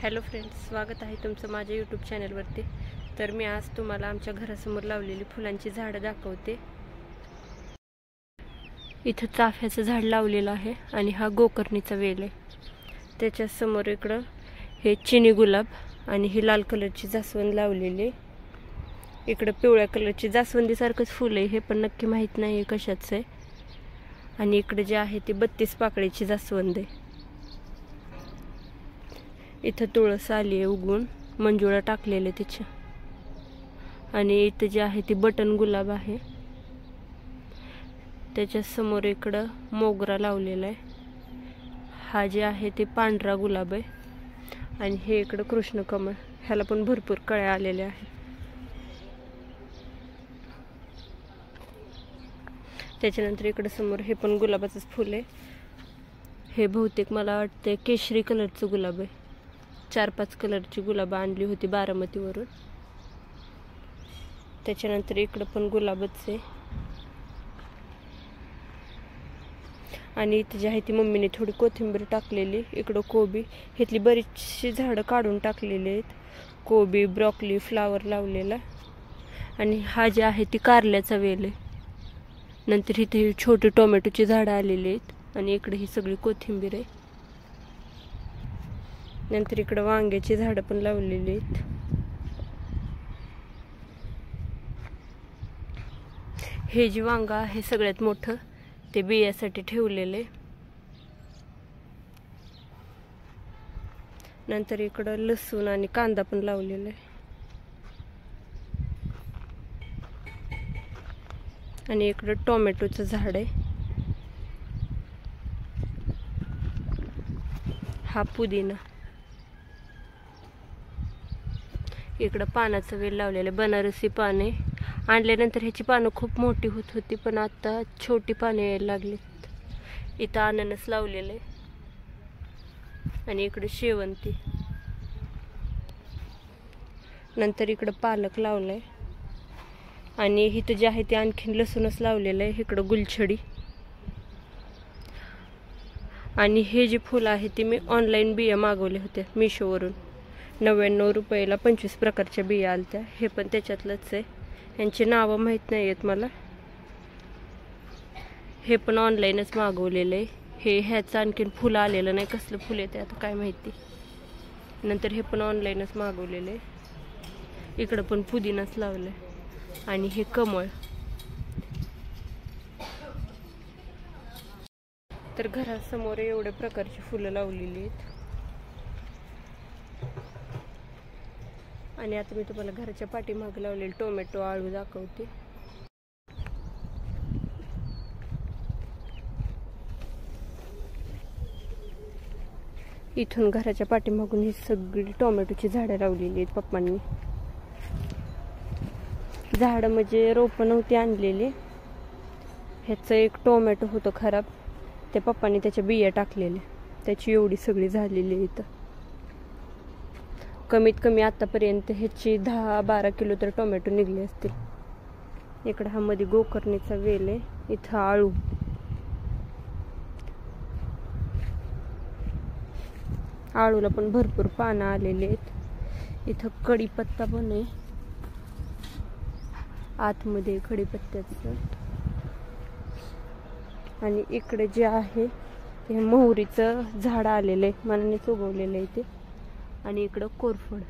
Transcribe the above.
Hello friends, स्वागत आहे तुमचं माझ्या यूट्यूब चॅनलवरती। तर मी आज तुम्हाला आमच्या घरासमोर लावलेली फुलांची झाडं दाखवते। इथं चाफ्याचं झाड लावलेलं आहे आणि हा गोकर्णीचा वेल आहे। त्याच्या समोर इकडं हे चिनी गुलाब आणि ही लाल कलरची जास्वंद लावलेली। इकडं पिवळ्या कलरची जास्वंदीसारखंच फुल आहे, हे पण नक्की माहीत नाही कशाचं आहे। आणि इकडे जे आहे ती 32 पाकळीची जास्वंद आहे। इथं तुळस आली आहे उगवून, मंजुळा टाकलेले तिच्या। आणि इथं जे आहे ती बटन गुलाब आहे। त्याच्या समोर इकडं मोगरा लावलेला आहे। हा जे आहे ते पांढरा गुलाब आहे आणि हे इकडं कृष्ण कमळ, ह्याला पण भरपूर कळ्या आलेल्या आहेत। त्याच्यानंतर इकडं समोर हे पण गुलाबाचंच फुल आहे। हे बहुतेक मला वाटते केशरी कलरचं गुलाब आहे। 4-5 कलरची गुलाब आणली होती बारामतीवरून। त्याच्यानंतर इकडं पण गुलाबच आहे। आणि इथे जी आहे ती मम्मीने थोडी कोथिंबीर टाकलेली, इकडं कोबी, इथली बरीचशी झाडं काढून टाकलेली आहेत। कोबी, ब्रॉकली, फ्लावर लावलेला। आणि हा जे आहे ती कारल्याचा वेल आहे। नंतर इथे छोटी टोमॅटोची झाडं आलेली आहेत आणि इकडे ही सगळी कोथिंबीर आहे। नंतर इकडे वांग्याची झाडं पण लावलेली आहेत। हे जे वांग आहे सगळ्यात मोठं, ते बियासाठी ठेवलेले। नंतर इकडं लसूण आणि कांदा पण लावलेला आहे। आणि इकडं टोमॅटोचं झाड आहे। हा पुदिना। इकडं पानाचं वेल लावलेलं, बनारसी पाने आणल्यानंतर ह्याची पानं खूप मोठी होत होती, पण आता छोटी पाने यायला लागलीत। इथं अननस लावलेले आणि इकडे शेवंती। नंतर इकडं पालक लावलाय आणि इथं जे आहे ते आणखीन लसूणच लावलेलं आहे। इकडं गुलछडी। आणि हे जे फुल आहे ते मी ऑनलाईन बिया मागवले होते मिशोवरून। 99 रुपयाला 25 प्रकारच्या बिया आलत्या। हे पण त्याच्यातलंच आहे, यांची नावं माहीत नाही आहेत मला। हे पण ऑनलाईनच मागवलेलं आहे। ह्याचं आणखीन फुलं आलेलं नाही, कसलं फुल आहे ते आता काय माहिती। नंतर हे पण ऑनलाईनच मागवलेलं आहे। इकडं पण पुदिनाच लावलं आहे आणि हे कमळ। तर घरासमोर एवढ्या प्रकारची फुलं लावलेली आहेत। आणि आता मी तुम्हाला घराच्या पाठीमागे लावलेले टोमॅटो, आळू दाखवते। इथून घराच्या पाठीमागून ही सगळी टोमॅटोची झाडं लावलेली आहेत पप्पांनी। झाडं म्हणजे रोपं नव्हती आणलेली, ह्याचं एक टोमॅटो होतं खराब, त्या पप्पांनी त्याच्या बिया टाकलेल्या, त्याची एवढी सगळी झालेली आहे। इथं कमीत कमी आतापर्यंत ह्याची 10-12 किलो तर टोमॅटो निघले असतील। इकडं हा मध्ये गोकर्णीचा वेल आहे, इथं आळू। आळूला पण भरपूर पानं आलेली आहेत। इथं कढीपत्ता पण आहे, आतमध्ये कढीपत्त्याचं। आणि इकडे जे आहे ते मोहरीचं झाड आलेलं आहे, मनानेच उगवलेलं आहे ते। आणि इकडं कोरफड।